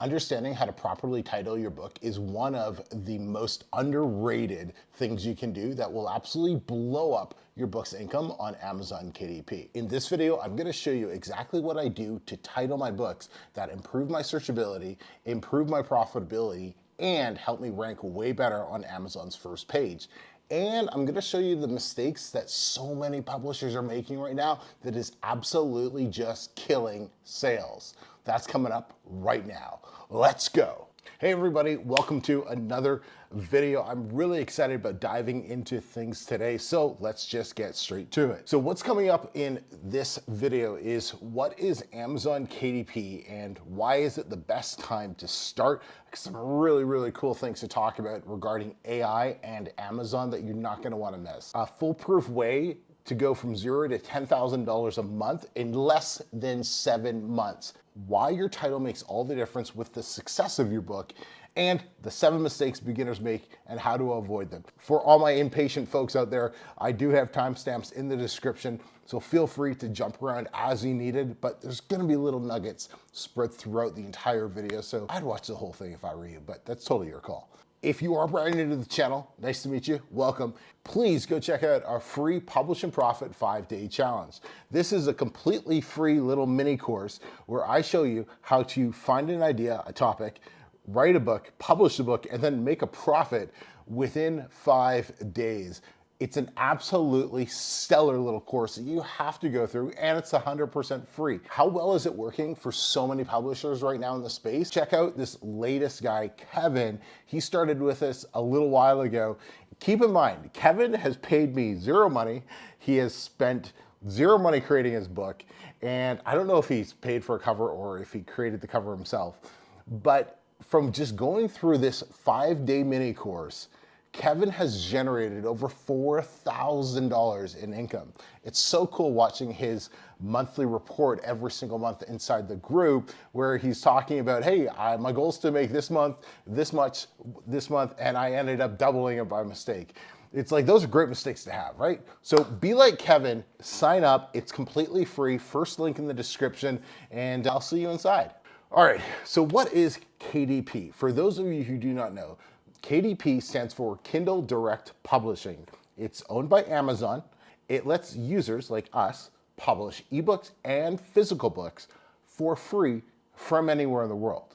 Understanding how to properly title your book is one of the most underrated things you can do that will absolutely blow up your book's income on Amazon KDP. In this video, I'm gonna show you exactly what I do to title my books that improve my searchability, improve my profitability, and help me rank way better on Amazon's first page. And I'm gonna show you the mistakes that so many publishers are making right now that is absolutely just killing sales. That's coming up right now. Let's go. Hey everybody, welcome to another video. I'm really excited about diving into things today, so let's just get straight to it. So what's coming up in this video is what is Amazon KDP and why is it the best time to start? Some really cool things to talk about regarding AI and Amazon that you're not gonna wanna miss. A foolproof way to go from $0 to $10,000 a month in less than 7 months. Why your title makes all the difference with the success of your book, and the 7 mistakes beginners make and how to avoid them. For all my impatient folks out there, I do have timestamps in the description, so feel free to jump around as you needed, but there's gonna be little nuggets spread throughout the entire video, so I'd watch the whole thing if I were you, but that's totally your call. If you are brand new to the channel, nice to meet you, welcome. Please go check out our free Publish and Profit 5-day challenge. This is a completely free little mini course where I show you how to find an idea, a topic, write a book, publish a book, and then make a profit within 5 days. It's an absolutely stellar little course that you have to go through, and it's 100% free. How well is it working for so many publishers right now in the space? Check out this latest guy, Kevin. He started with us a little while ago. Keep in mind, Kevin has paid me zero money. He has spent zero money creating his book, and I don't know if he's paid for a cover or if he created the cover himself, but from just going through this 5-day mini course, Kevin has generated over $4,000 in income. It's so cool watching his monthly report every single month inside the group where he's talking about, hey, my goal is to make this month, this much this month, and I ended up doubling it by mistake. It's like, those are great mistakes to have, right? So be like Kevin, sign up, it's completely free, first link in the description, and I'll see you inside. All right, so what is KDP? For those of you who do not know, KDP stands for Kindle Direct Publishing. It's owned by Amazon. It lets users like us publish ebooks and physical books for free from anywhere in the world.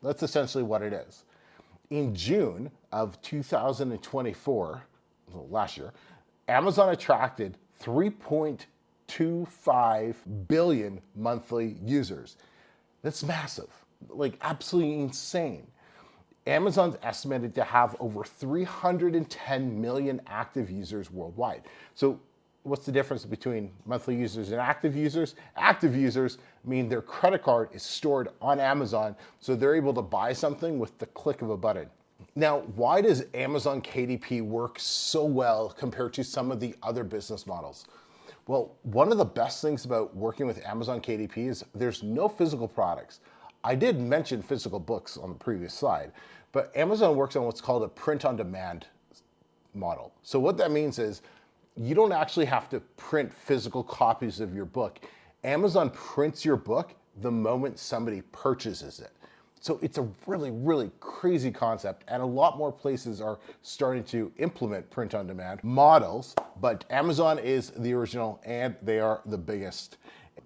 That's essentially what it is. In June of 2024, last year, Amazon attracted 3.25 billion monthly users. That's massive, like absolutely insane. Amazon's estimated to have over 310 million active users worldwide. So what's the difference between monthly users and active users? Active users mean their credit card is stored on Amazon, so they're able to buy something with the click of a button. Now, why does Amazon KDP work so well compared to some of the other business models? Well, one of the best things about working with Amazon KDP is there's no physical products. I did mention physical books on the previous slide, but Amazon works on what's called a print-on-demand model. So what that means is you don't actually have to print physical copies of your book. Amazon prints your book the moment somebody purchases it. So it's a really crazy concept, and a lot more places are starting to implement print-on-demand models, but Amazon is the original and they are the biggest.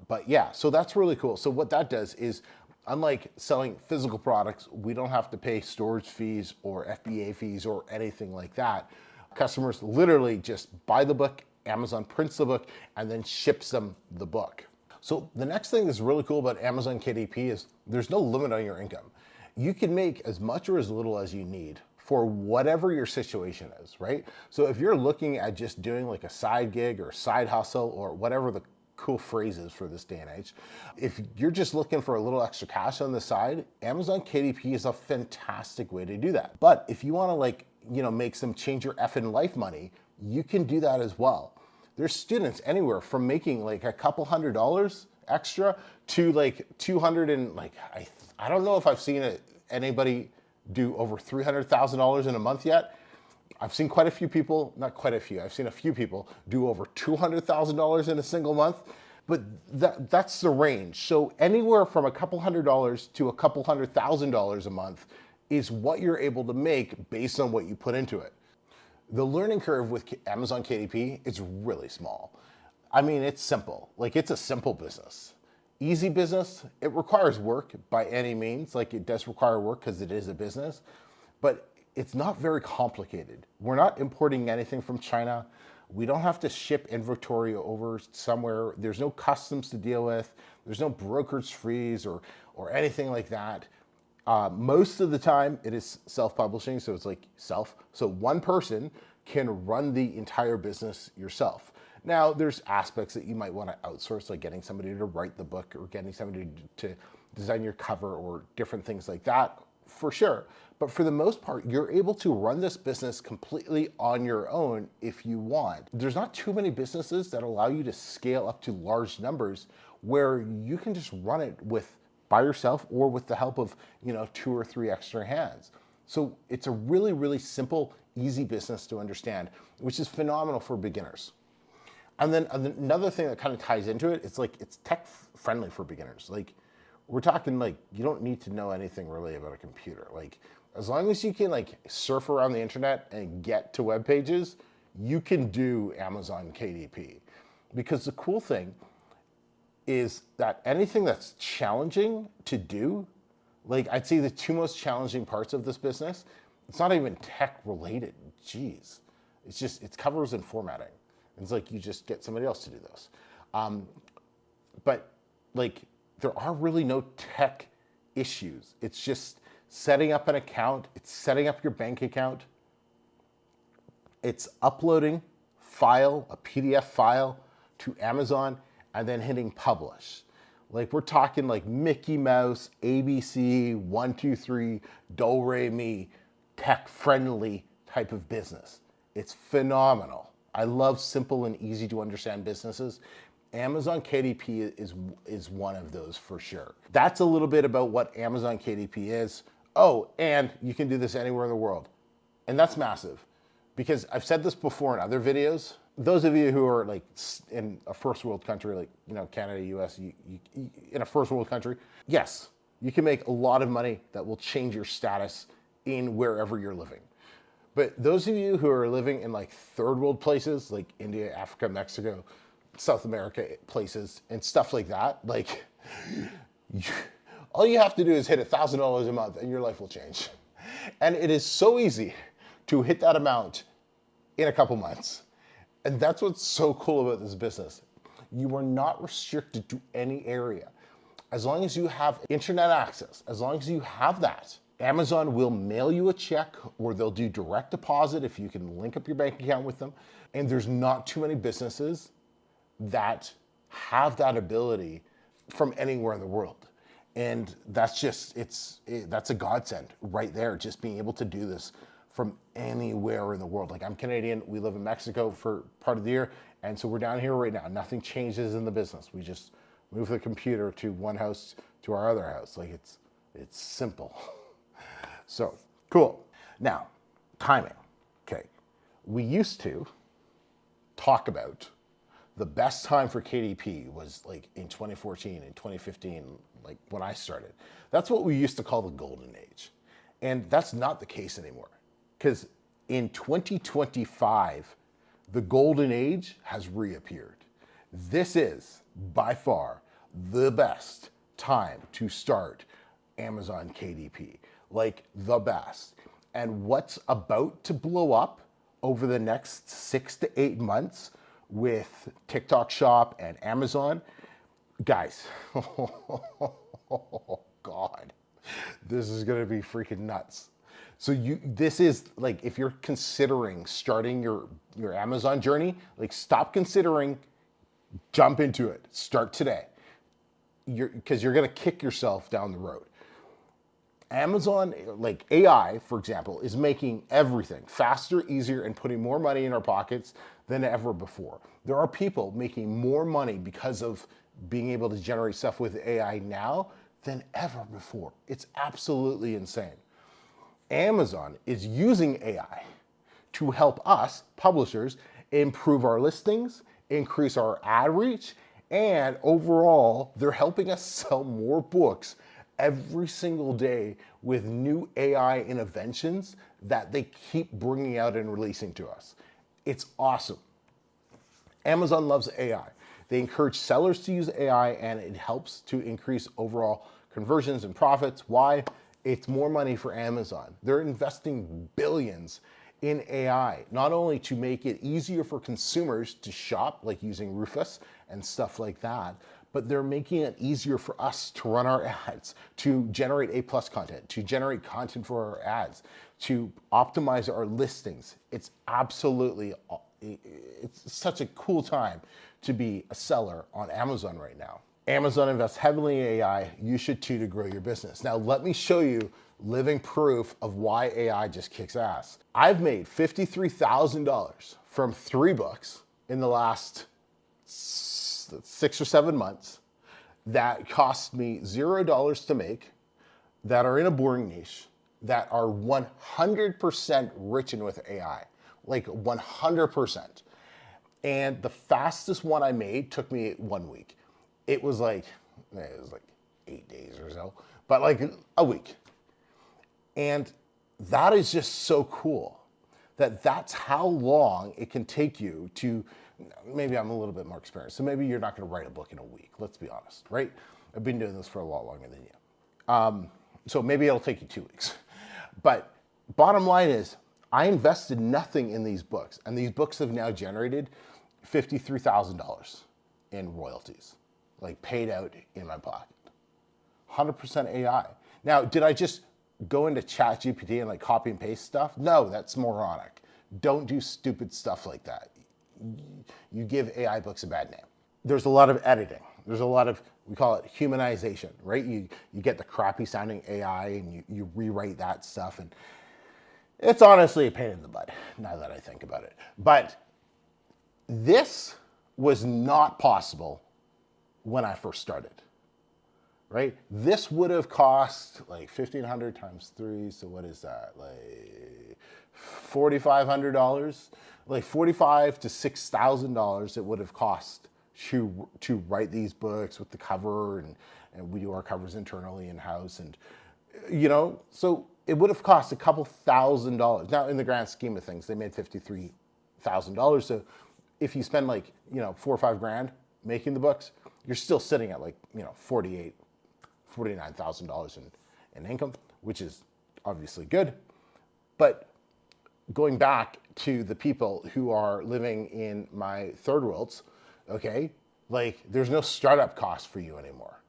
But yeah, so that's really cool. So what that does is, unlike selling physical products, we don't have to pay storage fees or FBA fees or anything like that. Customers literally just buy the book, Amazon prints the book, and then ships them the book. So the next thing that's really cool about Amazon KDP is there's no limit on your income. You can make as much or as little as you need for whatever your situation is, right? So if you're looking at just doing like a side gig or side hustle or whatever the cool phrases for this day and age, if you're just looking for a little extra cash on the side, Amazon KDP is a fantastic way to do that. But if you want to make some change your effing life money, you can do that as well. There's students anywhere from making like a couple $100 extra to like 200 and like, I don't know if I've seen anybody do over $300,000 in a month yet. I've seen quite a few people, not quite a few, I've seen a few people do over $200,000 in a single month. But that's the range. So anywhere from a couple $100s to a couple $100,000 a month is what you're able to make based on what you put into it. The learning curve with Amazon KDP is really small. I mean, it's simple. Like, it's a simple business. Easy business. It requires work by any means. Like, it does require work because it is a business, but it's not very complicated. We're not importing anything from China. We don't have to ship inventory over somewhere. There's no customs to deal with. There's no brokerage fees or anything like that. Most of the time it is self-publishing, so it's like so one person can run the entire business yourself. Now, there's aspects that you might want to outsource, like getting somebody to write the book or getting somebody to design your cover or different things like that, for sure. But for the most part, you're able to run this business completely on your own if you want. There's not too many businesses that allow you to scale up to large numbers where you can just run it by yourself or with the help of, 2 or 3 extra hands. So it's a really, really simple, easy business to understand, which is phenomenal for beginners. And then another thing that kind of ties into it, it's tech friendly for beginners. Like, we're talking like, you don't need to know anything really about a computer. Like, as long as you can surf around the internet and get to web pages, you can do Amazon KDP. Because the cool thing is that anything that's challenging to do, like, I'd say the 2 most challenging parts of this business, it's not even tech related. Jeez. It's covers and formatting. It's like, you just get somebody else to do those. But like, there are really no tech issues. It's just setting up an account. It's setting up your bank account. It's uploading a PDF file to Amazon and then hitting publish. Like, we're talking like Mickey Mouse, ABC, 1, 2, 3, do, re, mi, tech friendly type of business. It's phenomenal. I love simple and easy to understand businesses. Amazon KDP is one of those for sure. That's a little bit about what Amazon KDP is. Oh, and you can do this anywhere in the world. And that's massive, because I've said this before in other videos. Those of you who are like in a first world country, like Canada, US, in a first world country, yes, you can make a lot of money that will change your status in wherever you're living. But those of you who are living in like third world places, like India, Africa, Mexico, South America places, and stuff like that, like, all you have to do is hit $1,000 a month and your life will change. And it is so easy to hit that amount in a couple months. And that's what's so cool about this business. You are not restricted to any area. As long as you have internet access, as long as you have that, Amazon will mail you a check, or they'll do direct deposit if you can link up your bank account with them. And there's not too many businesses that have that ability from anywhere in the world. And that's just, that's a godsend right there, just being able to do this from anywhere in the world. Like, I'm Canadian, we live in Mexico for part of the year, and so we're down here right now. Nothing changes in the business. We just move the computer to one house to our other house. Like, it's simple. So, cool. Now, timing. Okay. We used to talk about the best time for KDP was like in 2014 and 2015, like when I started. That's what we used to call the golden age. And that's not the case anymore. Because in 2025, the golden age has reappeared. This is by far the best time to start Amazon KDP. Like, the best. And what's about to blow up over the next 6 to 8 months with TikTok Shop and Amazon, guys, oh God, this is gonna be freaking nuts. So this is like, if you're considering starting your Amazon journey, like, stop considering, jump into it, start today. Because you're gonna kick yourself down the road. Amazon, like AI, for example, is making everything faster, easier, and putting more money in our pockets than ever before. There are people making more money because of being able to generate stuff with AI now than ever before. It's absolutely insane. Amazon is using AI to help us, publishers, improve our listings, increase our ad reach, And overall, they're helping us sell more books every single day with new AI interventions that they keep bringing out and releasing to us. It's awesome. Amazon loves AI. They encourage sellers to use AI, and it helps to increase overall conversions and profits. Why? It's more money for Amazon. They're investing billions in AI, not only to make it easier for consumers to shop, like using Rufus and stuff like that, but they're making it easier for us to run our ads, to generate A+ content, to generate content for our ads, to optimize our listings. It's such a cool time to be a seller on Amazon right now. Amazon invests heavily in AI. You should too to grow your business. Now, let me show you living proof of why AI just kicks ass. I've made $53,000 from 3 books in the last 6 or 7 months that cost me $0 to make, that are in a boring niche, that are 100% written with AI, like 100%. And the fastest one I made took me 1 week. It was like 8 days or so, but like a week. And that is just so cool that's how long it can take you to, maybe I'm a little bit more experienced, so maybe you're not gonna write a book in a week, let's be honest, right? I've been doing this for a lot longer than you. So maybe it'll take you 2 weeks. But bottom line is, I invested nothing in these books, and these books have now generated $53,000 in royalties, like paid out in my pocket. 100% AI. Now, did I just go into ChatGPT and like copy and paste stuff? No, that's moronic. Don't do stupid stuff like that. You give AI books a bad name. There's a lot of editing. There's a lot of, we call it humanization, right? You get the crappy sounding AI and you rewrite that stuff, and it's honestly a pain in the butt, now that I think about it. But this was not possible when I first started, right? This would have cost like $1,500 times 3, so what is that? Like $4,500, like $4,500 to $6,000 it would have cost to write these books with the cover, and we do our covers internally in-house, and so it would have cost a couple $1,000s. Now, in the grand scheme of things, they made $53,000. So if you spend like, $4 or $5 grand making the books, you're still sitting at like, $48,000, $49,000 in income, which is obviously good. But going back to the people who are living in my third worlds, okay, like there's no startup cost for you anymore.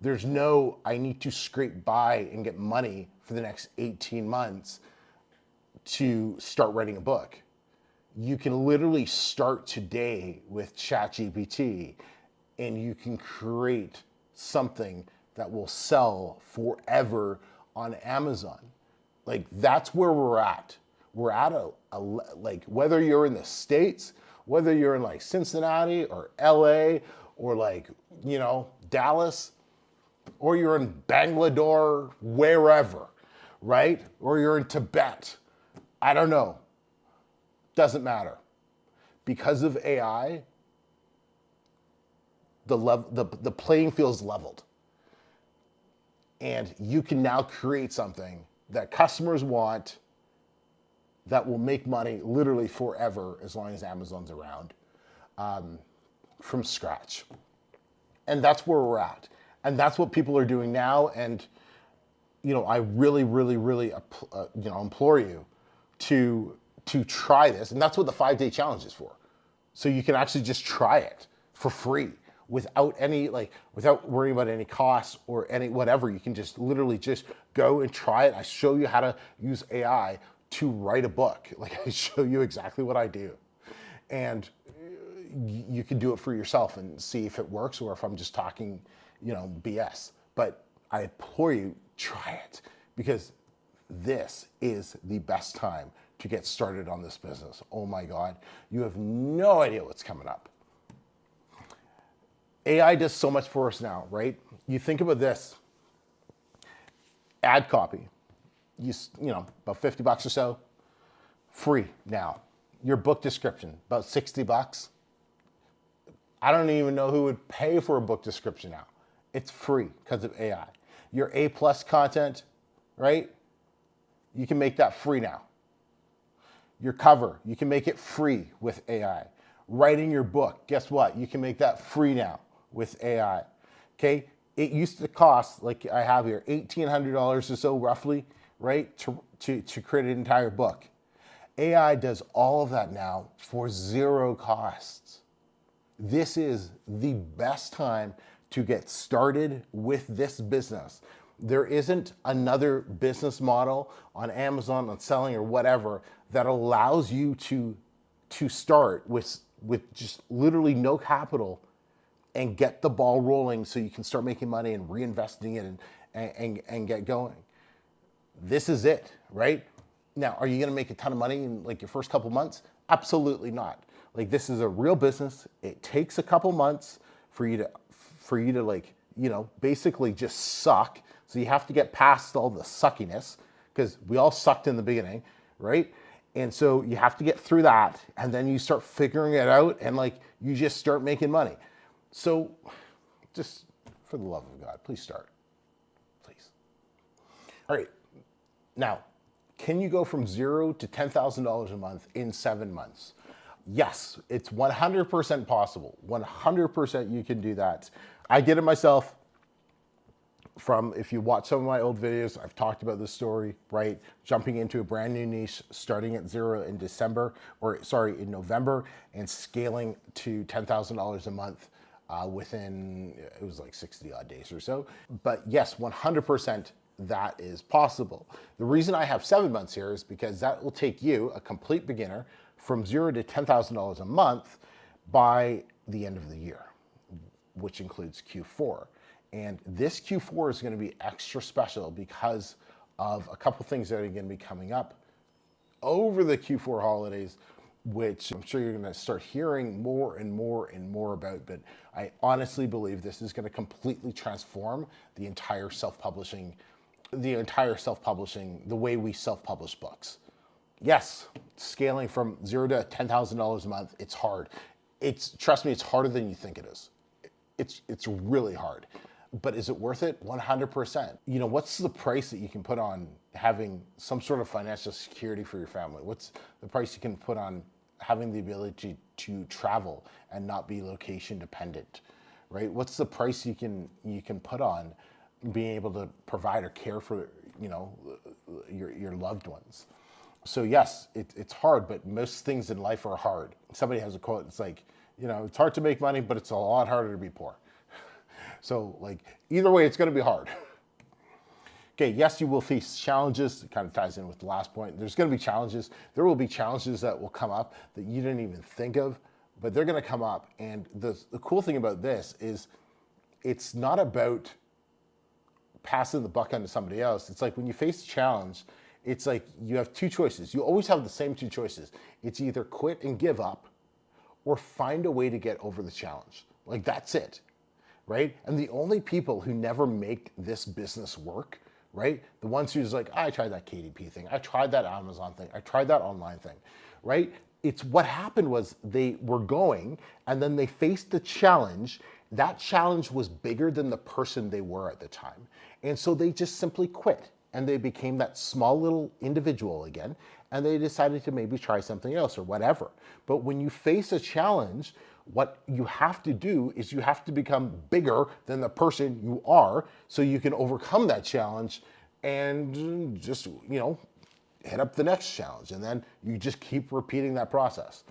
There's no, I need to scrape by and get money for the next 18 months to start writing a book. You can literally start today with ChatGPT, and you can create something that will sell forever on Amazon. Like that's where we're at. We're at like, whether you're in the States, whether you're in like Cincinnati or LA or like, Dallas, or you're in Bangalore, wherever, right? Or you're in Tibet. I don't know. Doesn't matter. Because of AI, the playing field is leveled. And you can now create something that customers want that will make money literally forever as long as Amazon's around, from scratch. And that's where we're at. And that's what people are doing now. And, I really, really, really, implore you to try this. And that's what the 5-day challenge is for. So you can actually just try it for free without without worrying about any costs or any whatever. You can just literally just go and try it. I show you how to use AI to write a book. Like I show you exactly what I do. And you can do it for yourself and see if it works or if I'm just talking, BS. But I implore you, try it, because this is the best time to get started on this business. Oh my God, you have no idea what's coming up. AI does so much for us now, right? You think about this, ad copy, about $50 or so, free now. Your book description, about $60. I don't even know who would pay for a book description now. It's free because of AI. Your A+ content, right? You can make that free now. Your cover, you can make it free with AI. Writing your book, guess what? You can make that free now with AI. Okay? It used to cost, like I have here, $1,800 or so roughly, right? To create an entire book. AI does all of that now for zero costs. This is the best time to get started with this business. There isn't another business model on Amazon, on selling or whatever, that allows you to start with just literally no capital and get the ball rolling so you can start making money and reinvesting it and get going. This is it, right? Now, are you gonna make a ton of money in like your first couple months? Absolutely not. Like, this is a real business. It takes a couple months for you to like, you know, basically just suck. So you have to get past all the suckiness, because we all sucked in the beginning, right? And so you have to get through that, and then you start figuring it out, and like you just start making money. So just for the love of God, please start, please. All right, now, can you go from $0 to $10,000 a month in 7 months? Yes, it's 100% possible. 100% you can do that. I did it myself. If you watch some of my old videos, I've talked about this story, right? Jumping into a brand new niche, starting at $0 in November, and scaling to $10,000 a month within, it was like 60 odd days or so. But yes, 100% that is possible. The reason I have 7 months here is because that will take you, a complete beginner, from $0 to $10,000 a month by the end of the year, which includes Q4. And this Q4 is going to be extra special because of a couple things that are going to be coming up over the Q4 holidays, which I'm sure you're going to start hearing more and more and more about. But I honestly believe this is going to completely transform the entire self-publishing, the way we self-publish books. Yes, scaling from $0 to $10,000 a month, it's hard. Trust me, it's harder than you think it is. It's really hard. But is it worth it? 100%. You know, what's the price that you can put on having some sort of financial security for your family? What's the price you can put on having the ability to travel and not be location dependent, right? What's the price you can put on being able to provide or care for, you know, your loved ones? So yes, it's hard, but most things in life are hard. Somebody has a quote, it's like, you know, it's hard to make money, but it's a lot harder to be poor. So like, either way, it's gonna be hard. Okay, yes, you will face challenges. It kind of ties in with the last point. There's gonna be challenges. There will be challenges that will come up that you didn't even think of, but they're gonna come up. And the cool thing about this is it's not about passing the buck on to somebody else. It's like when you face a challenge, it's like you have two choices. You always have the same two choices. It's either quit and give up or find a way to get over the challenge. Like, that's it, right? And the only people who never make this business work, right? The ones who's like, I tried that KDP thing. I tried that Amazon thing. I tried that online thing, right? It's what happened was they were going and then they faced the challenge. That challenge was bigger than the person they were at the time. And so they just simply quit. And they became that small little individual again, and they decided to maybe try something else or whatever. But when you face a challenge, what you have to do is you have to become bigger than the person you are so you can overcome that challenge and just, you know, hit up the next challenge. And then you just keep repeating that process.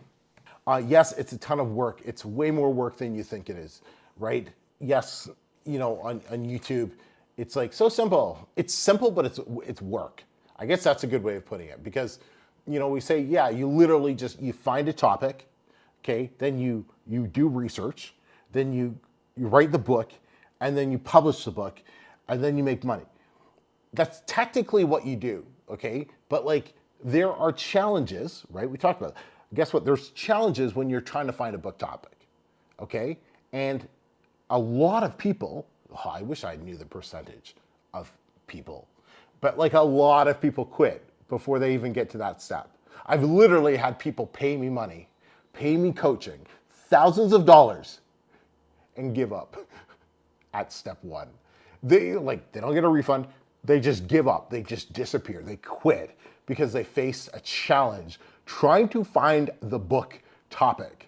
Yes, it's a ton of work. It's way more work than you think it is, right? Yes, you know, on YouTube, it's like so simple. It's simple, but it's work. I guess that's a good way of putting it, because, you know, we say, yeah, you literally just, you find a topic, okay, then you do research, then you write the book, and then you publish the book, and then you make money. That's technically what you do, okay? But like, there are challenges, right? We talked about it. Guess what? There's challenges when you're trying to find a book topic, okay? And a lot of people, oh, I wish I knew the percentage of people, but like a lot of people quit before they even get to that step. I've literally had people pay me money, pay me coaching, thousands of dollars, and give up at step one. They don't get a refund. They just give up. They just disappear. They quit because they face a challenge trying to find the book topic.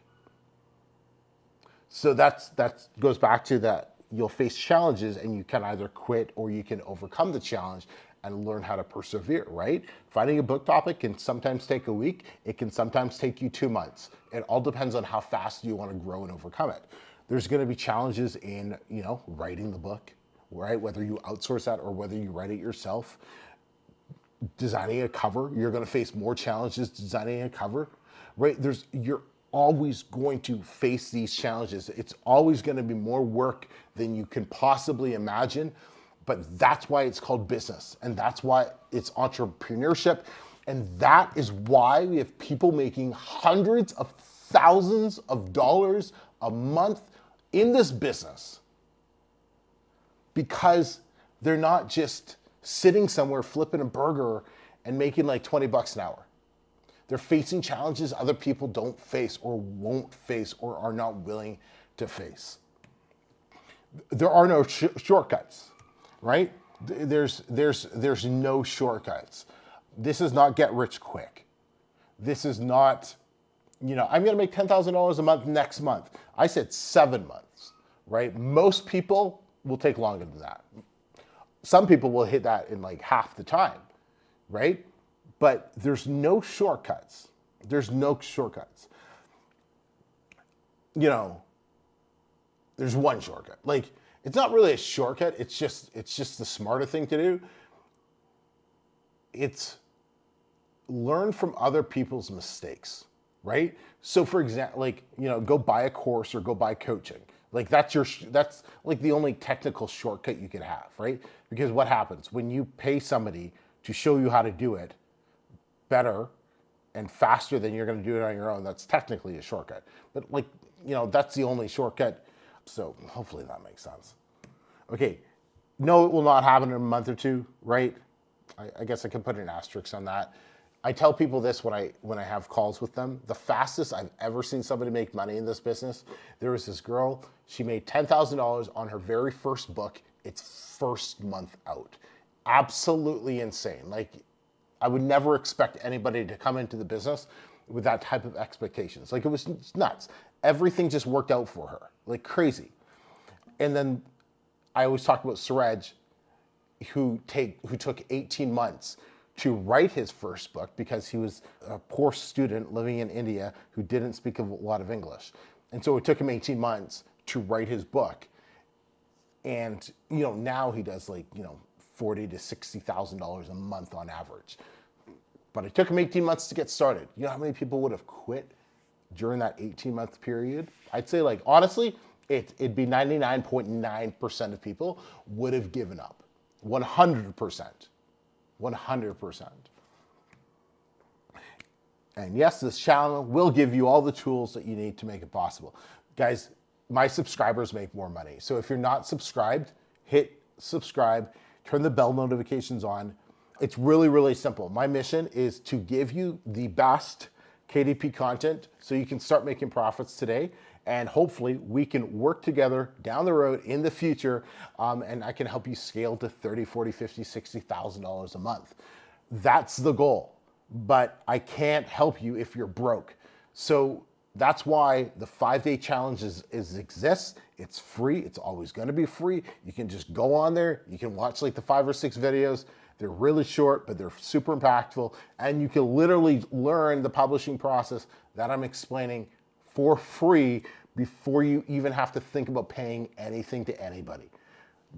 So that goes back to that you'll face challenges and you can either quit or you can overcome the challenge and learn how to persevere, right? Finding a book topic can sometimes take a week. It can sometimes take you 2 months. It all depends on how fast you want to grow and overcome it. There's going to be challenges in, writing the book, right? Whether you outsource that or whether you write it yourself. Designing a cover, you're going to face more challenges designing a cover, right? You're always going to face these challenges. It's always going to be more work than you can possibly imagine, but that's why it's called business, and that's why it's entrepreneurship, and that is why we have people making hundreds of thousands of dollars a month in this business, because they're not just sitting somewhere flipping a burger and making like 20 bucks an hour. They're facing challenges other people don't face or won't face or are not willing to face. There are no shortcuts, right? There's no shortcuts. This is not get rich quick. This is not, I'm gonna make $10,000 a month next month. I said 7 months, right? Most people will take longer than that. Some people will hit that in like half the time, right? But there's no shortcuts. There's no shortcuts. There's one shortcut. Like, it's not really a shortcut. It's just the smarter thing to do. It's learn from other people's mistakes, right? So for example, go buy a course or go buy coaching. Like that's like the only technical shortcut you could have, right? Because what happens when you pay somebody to show you how to do it better and faster than you're going to do it on your own, that's technically a shortcut. But that's the only shortcut. So hopefully that makes sense. Okay. No, it will not happen in a month or two, right? I guess I could put an asterisk on that. I tell people this when I have calls with them. The fastest I've ever seen somebody make money in this business, there was this girl, she made $10,000 on her very first book, its first month out. Absolutely insane. Like, I would never expect anybody to come into the business with that type of expectations. Like, it was nuts. Everything just worked out for her, like crazy. And then I always talk about Suraj, who took 18 months to write his first book because he was a poor student living in India who didn't speak a lot of English. And so it took him 18 months to write his book. And, now he does $40,000 to $60,000 a month on average. But it took him 18 months to get started. You know how many people would have quit during that 18-month period? I'd say, honestly, it'd be 99.9% of people would have given up. 100%. 100%. And yes, this channel will give you all the tools that you need to make it possible. Guys, my subscribers make more money. So if you're not subscribed, hit subscribe, turn the bell notifications on. It's really, really simple. My mission is to give you the best KDP content so you can start making profits today. And hopefully we can work together down the road in the future, and I can help you scale to $30,000, $40,000, $50,000, $60,000 a month. That's the goal, but I can't help you if you're broke. So that's why the 5-day challenge exists. It's free. It's always going to be free. You can just go on there. You can watch the 5 or 6 videos. They're really short, but they're super impactful. And you can literally learn the publishing process that I'm explaining for free before you even have to think about paying anything to anybody.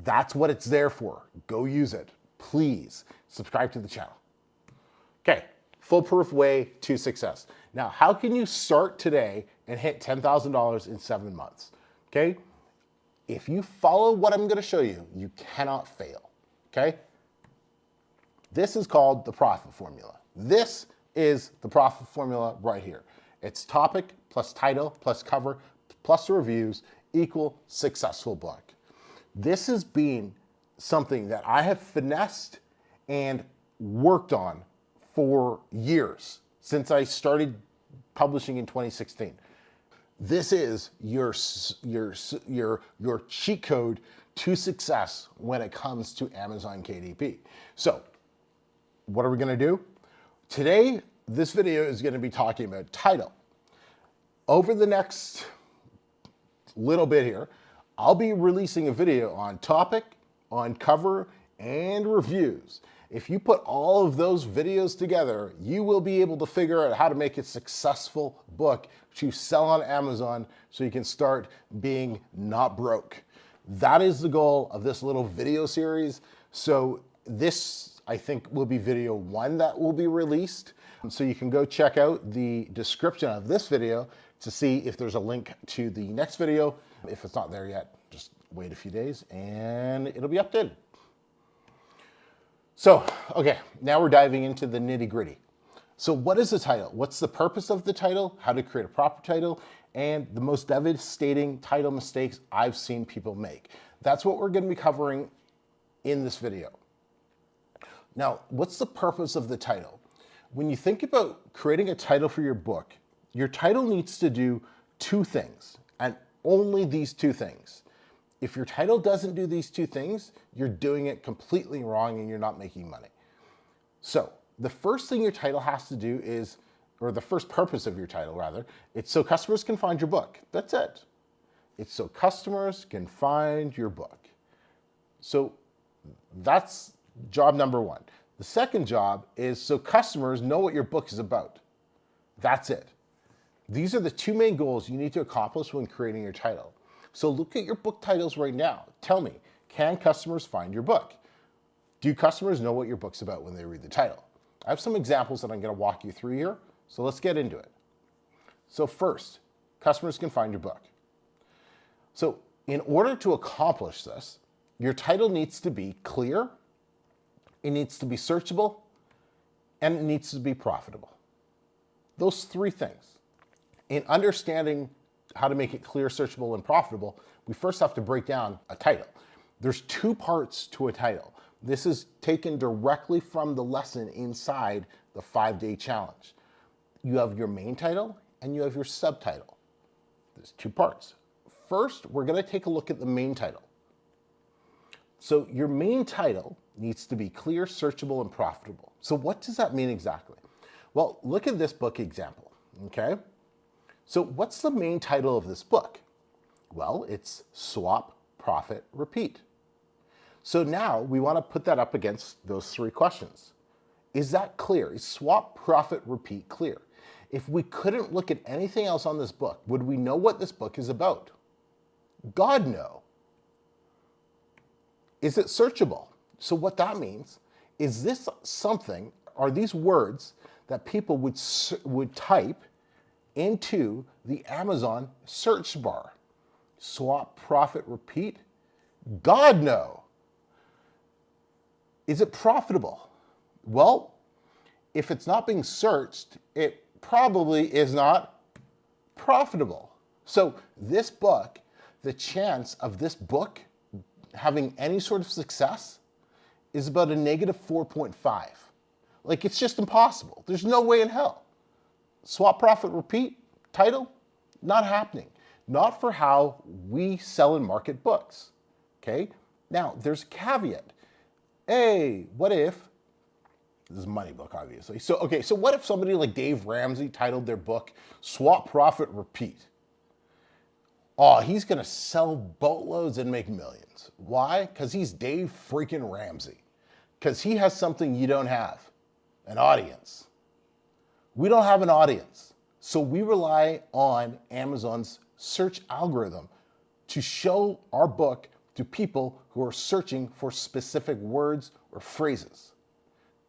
That's what it's there for. Go use it. Please subscribe to the channel. Okay, foolproof way to success. Now, how can you start today and hit $10,000 in 7 months? Okay, if you follow what I'm going to show you, you cannot fail. Okay, this is called the profit formula. This is the profit formula right here. It's topic plus title plus cover plus reviews equal successful book. This has been something that I have finessed and worked on for years since I started publishing in 2016. This is your cheat code to success when it comes to Amazon KDP. So what are we gonna do? Today, this video is gonna be talking about title. Over the next little bit here, I'll be releasing a video on topic, on cover, and reviews. If you put all of those videos together, you will be able to figure out how to make a successful book to sell on Amazon so you can start being not broke. That is the goal of this little video series. So this, I think, will be video 1 that will be released. So you can go check out the description of this video to see if there's a link to the next video. If it's not there yet, just wait a few days and it'll be updated. So, okay, now we're diving into the nitty-gritty. So what is the title? What's the purpose of the title? How to create a proper title? And the most devastating title mistakes I've seen people make. That's what we're going to be covering in this video. Now, what's the purpose of the title? When you think about creating a title for your book, your title needs to do 2 things, and only these 2 things. If your title doesn't do these 2 things, you're doing it completely wrong and you're not making money. So the first thing your title has to do is, or the first purpose of your title rather, it's so customers can find your book. That's it. It's so customers can find your book. So that's job number 1. The second job is so customers know what your book is about. That's it. These are the 2 main goals you need to accomplish when creating your title. So look at your book titles right now. Tell me, can customers find your book? Do customers know what your book's about when they read the title? I have some examples that I'm going to walk you through here. So let's get into it. So first, customers can find your book. So in order to accomplish this, your title needs to be clear, it needs to be searchable, and it needs to be profitable. Those 3 things. In understanding how to make it clear, searchable, and profitable, we first have to break down a title. There's 2 parts to a title. This is taken directly from the lesson inside the 5-day challenge. You have your main title and you have your subtitle. There's 2 parts. First, we're going to take a look at the main title. So your main title needs to be clear, searchable, and profitable. So what does that mean exactly? Well, look at this book example, okay? So what's the main title of this book? Well, it's Swap, Profit, Repeat. So now we want to put that up against those 3 questions. Is that clear? Is Swap, Profit, Repeat clear? If we couldn't look at anything else on this book, would we know what this book is about? God, no. Is it searchable? So what that means, is this something, are these words that people would type into the Amazon search bar? Swap, profit, repeat? God, no. Is it profitable? Well, if it's not being searched, it probably is not profitable. So this book, the chance of this book having any sort of success is about a negative 4.5. Like, it's just impossible. There's no way in hell. Swap, profit, repeat, title, not happening. Not for how we sell and market books, okay? Now, there's a caveat. Hey, what if, this is a money book, obviously. So, okay, so what if somebody like Dave Ramsey titled their book, Swap, Profit, Repeat? Oh, he's gonna sell boatloads and make millions. Why? Because he's Dave freaking Ramsey. Because he has something you don't have, an audience. We don't have an audience. So we rely on Amazon's search algorithm to show our book to people who are searching for specific words or phrases.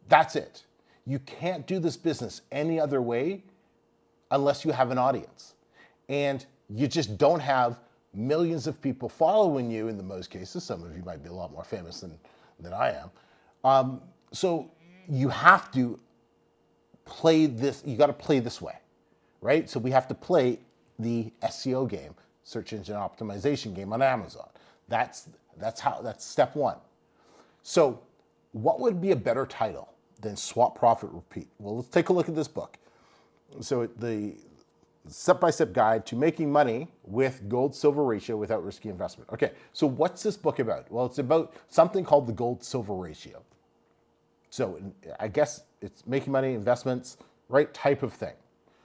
That's it. You can't do this business any other way unless you have an audience. And you just don't have millions of people following you in the most cases. Some of you might be a lot more famous than I am. So you have to play this, you got to play this way, right? So we have to play the SEO game, search engine optimization game on Amazon. That's step 1. So what would be a better title than Swap, Profit, Repeat? Well, let's take a look at this book. So the Step-by-step guide to making money with gold-silver ratio without risky investment. Okay, so what's this book about? Well, it's about something called the gold-silver ratio. So I guess it's making money, investments, right type of thing.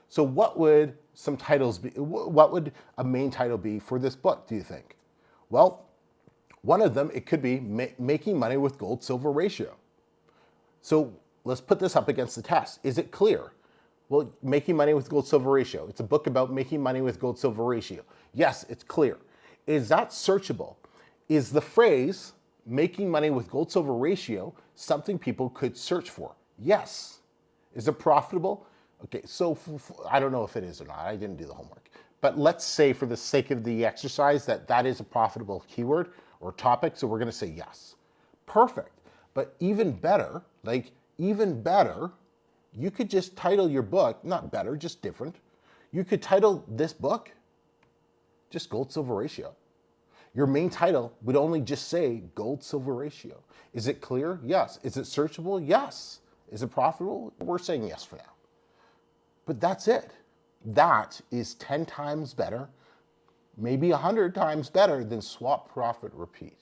So what would some titles be? What would a main title be for this book, do you think? Well, one of them, it could be making money with gold-silver ratio. So let's put this up against the test. Is it clear? Well, making money with gold-silver ratio. It's a book about making money with gold-silver ratio. Yes, it's clear. Is that searchable? Is the phrase making money with gold-silver ratio something people could search for? Yes. Is it profitable? Okay, so I don't know if it is or not. I didn't do the homework. But let's say for the sake of the exercise that is a profitable keyword or topic, so we're going to say yes. Perfect. But even better, you could just title your book, not better, just different. You could title this book just gold-silver ratio. Your main title would only just say gold-silver ratio. Is it clear? Yes. Is it searchable? Yes. Is it profitable? We're saying yes for now. But that's it. That is 10 times better, maybe 100 times better than swap, profit, repeat.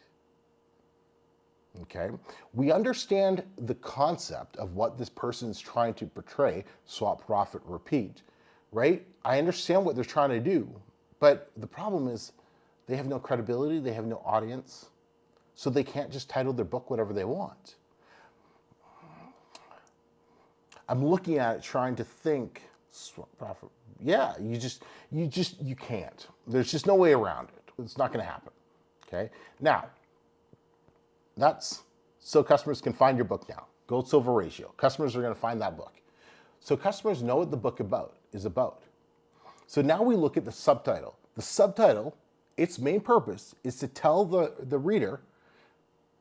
Okay, we understand the concept of what this person is trying to portray, swap, profit, repeat, right? I understand what they're trying to do, but the problem is they have no credibility, they have no audience, so they can't just title their book whatever they want. I'm looking at it trying to think, swap, profit, yeah, you can't. There's just no way around it. It's not going to happen, okay? Now, that's so customers can find your book now. Gold-silver ratio. Customers are going to find that book. So customers know what the book is about. So now we look at the subtitle. The subtitle, its main purpose is to tell the reader,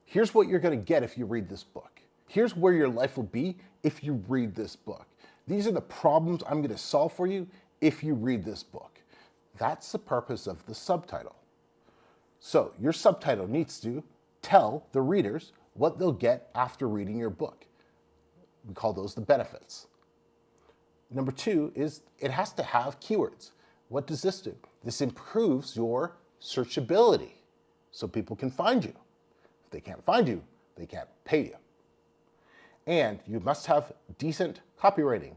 here's what you're going to get if you read this book. Here's where your life will be if you read this book. These are the problems I'm going to solve for you if you read this book. That's the purpose of the subtitle. So your subtitle needs to tell the readers what they'll get after reading your book. We call those the benefits. Number two is it has to have keywords. What does this do? This improves your searchability so people can find you. If they can't find you, they can't pay you. And you must have decent copywriting,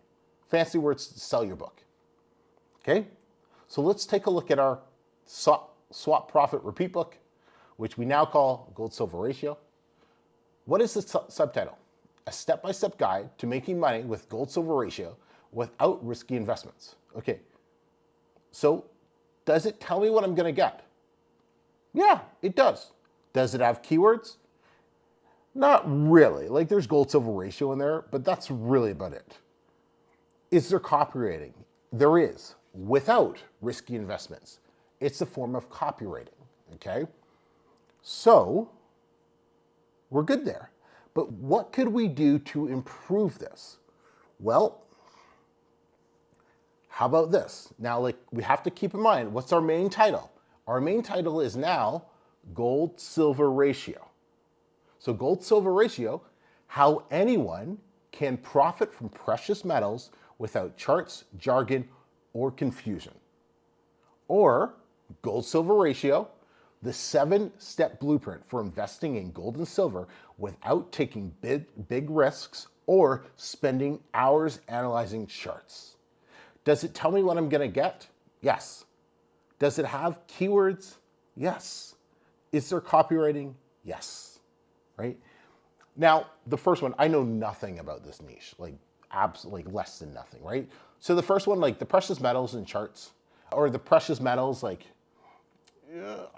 fancy words to sell your book. Okay? So let's take a look at our swap, profit, repeat book, which we now call gold-silver ratio. What is the subtitle? A step-by-step guide to making money with gold-silver ratio without risky investments. Okay, so does it tell me what I'm gonna get? Yeah, it does. Does it have keywords? Not really. Like there's gold-silver ratio in there, but that's really about it. Is there copywriting? There is, without risky investments. It's a form of copywriting, okay? So, we're good there. But what could we do to improve this? Well, how about this? Now, we have to keep in mind, what's our main title? Our main title is now gold-silver ratio. So gold-silver ratio, how anyone can profit from precious metals without charts, jargon, or confusion. Or gold-silver ratio, the 7-step blueprint for investing in gold and silver without taking big risks or spending hours analyzing charts. Does it tell me what I'm going to get? Yes. Does it have keywords? Yes. Is there copywriting? Yes. Right? Now, the first one, I know nothing about this niche, absolutely less than nothing, right? So the first one, the precious metals and charts, or the precious metals,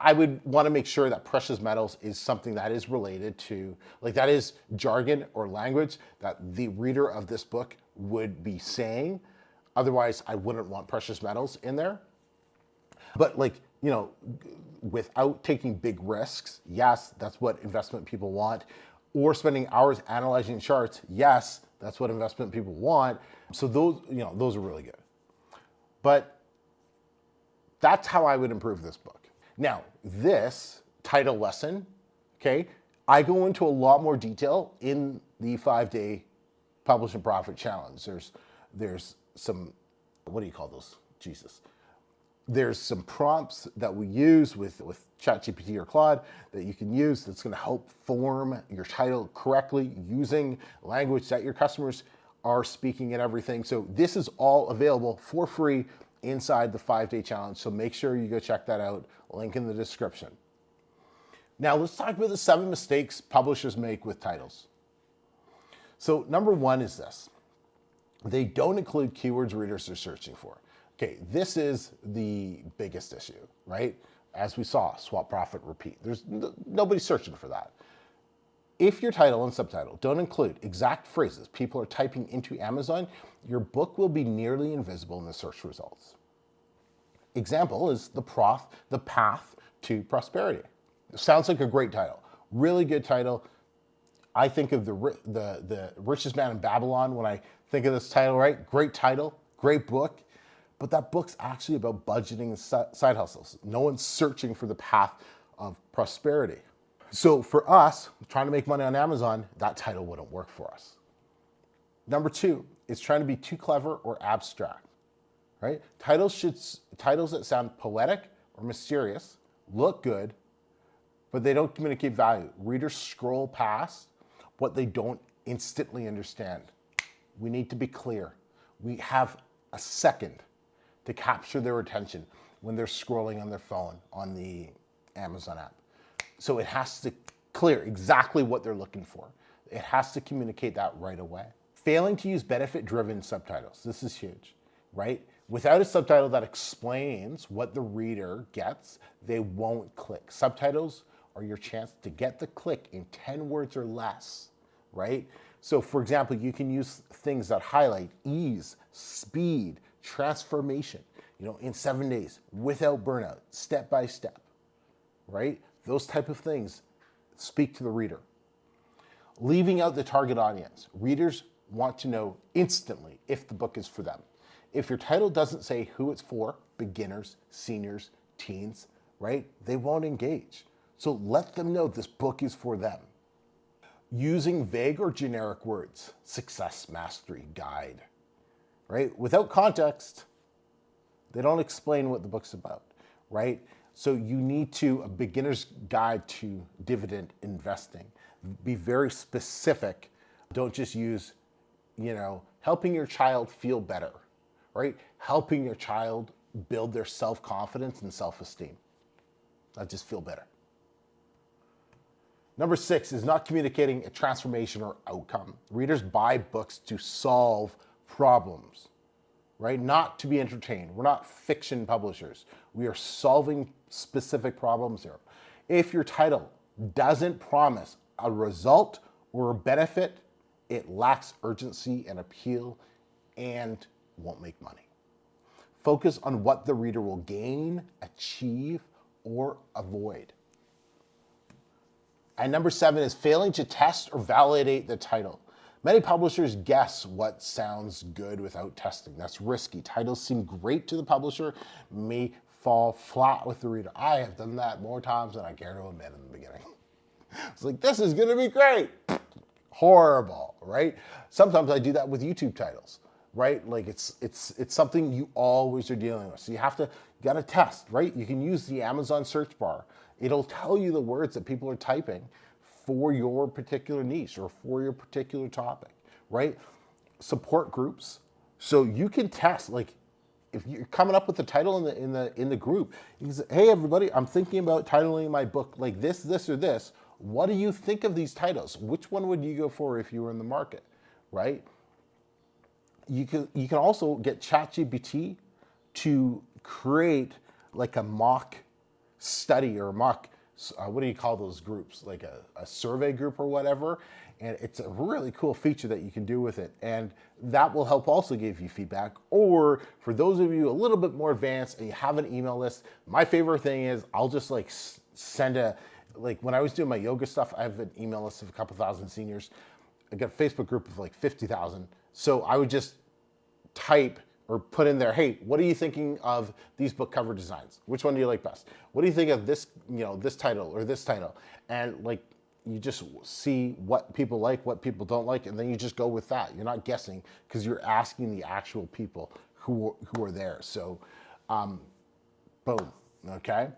I would want to make sure that precious metals is something that is related to, that is jargon or language that the reader of this book would be saying. Otherwise, I wouldn't want precious metals in there. But without taking big risks, yes, that's what investment people want. Or spending hours analyzing charts, yes, that's what investment people want. So those are really good. But that's how I would improve this book. Now, this title lesson, okay, I go into a lot more detail in the 5-day Publish and Profit Challenge. There's some, what do you call those? Jesus. There's some prompts that we use with ChatGPT or Claude that you can use that's going to help form your title correctly using language that your customers are speaking and everything. So this is all available for free inside the 5-day challenge. So make sure you go check that out. Link in the description. Now let's talk about the 7 mistakes publishers make with titles. So number 1 is this. They don't include keywords readers are searching for. Okay, this is the biggest issue, right? As we saw, swap, profit, repeat. There's nobody searching for that. If your title and subtitle don't include exact phrases people are typing into Amazon, your book will be nearly invisible in the search results. Example is The Path to Prosperity. It sounds like a great title, really good title. I think of the Richest Man in Babylon when I think of this title, right? Great title, great book. But that book's actually about budgeting and side hustles. No one's searching for the path of prosperity. So for us, trying to make money on Amazon, that title wouldn't work for us. Number 2 is trying to be too clever or abstract, right? Titles that sound poetic or mysterious, look good, but they don't communicate value. Readers scroll past what they don't instantly understand. We need to be clear. We have a second to capture their attention when they're scrolling on their phone on the Amazon app. So it has to clear exactly what they're looking for. It has to communicate that right away. Failing to use benefit-driven subtitles. This is huge, right? Without a subtitle that explains what the reader gets, they won't click. Subtitles are your chance to get the click in 10 words or less, right? So for example, you can use things that highlight ease, speed, transformation, in 7 days, without burnout, step by step, right? Those type of things speak to the reader. Leaving out the target audience. Readers want to know instantly if the book is for them. If your title doesn't say who it's for, beginners, seniors, teens, right? They won't engage. So let them know this book is for them. Using vague or generic words, success mastery guide, right? Without context, they don't explain what the book's about, right? So you need a beginner's guide to dividend investing. Be very specific. Don't just use, helping your child feel better, right? Helping your child build their self-confidence and self-esteem. I just feel better. Number 6 is not communicating a transformation or outcome. Readers buy books to solve problems, right? Not to be entertained. We're not fiction publishers. We are solving specific problems here. If your title doesn't promise a result or a benefit, it lacks urgency and appeal and won't make money. Focus on what the reader will gain, achieve, or avoid. And number 7 is failing to test or validate the title. Many publishers guess what sounds good without testing. That's risky. Titles seem great to the publisher, may fall flat with the reader. I have done that more times than I care to admit in the beginning. It's like, this is gonna be great. Horrible, right? Sometimes I do that with YouTube titles, right? Like it's something you always are dealing with. So you gotta test, right? You can use the Amazon search bar. It'll tell you the words that people are typing for your particular niche or for your particular topic, right? Support groups. So you can test, like if you're coming up with the title in the group, you can say, hey everybody, I'm thinking about titling my book like this, or this. What do you think of these titles? Which one would you go for if you were in the market, right? You can also get ChatGPT to create like a mock study or mock, what do you call those groups? Like a survey group or whatever. And it's a really cool feature that you can do with it. And that will help also give you feedback. Or for those of you a little bit more advanced and you have an email list, my favorite thing is I'll just like send like when I was doing my yoga stuff, I have an email list of a couple thousand seniors. I got a Facebook group of like 50,000. So I would just type or put in there, hey, what are you thinking of these book cover designs? Which one do you like best? What do you think of this, this title or this title? And like, you just see what people like, what people don't like, and then you just go with that. You're not guessing because you're asking the actual people who are there. So, boom, okay?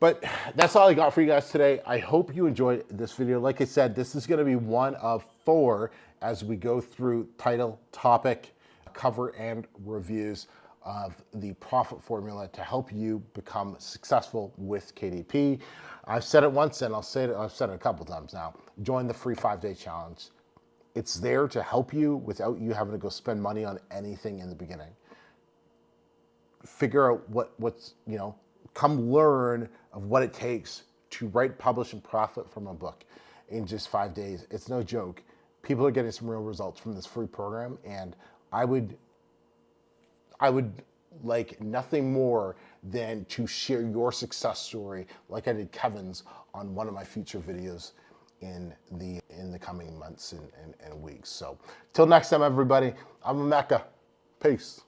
But that's all I got for you guys today. I hope you enjoyed this video. Like I said, this is going to be one of 4 as we go through title, topic, cover, and reviews of the profit formula to help you become successful with KDP. I've said it once and I've said it a couple times now. Join the free 5-day challenge. It's there to help you without you having to go spend money on anything in the beginning. Figure out what's, come learn of what it takes to write, publish, and profit from a book in just 5 days. It's no joke. People are getting some real results from this free program, and I would like nothing more than to share your success story like I did Kevin's on one of my future videos in the coming months and weeks. So till next time, everybody, I'm Emeka. Peace.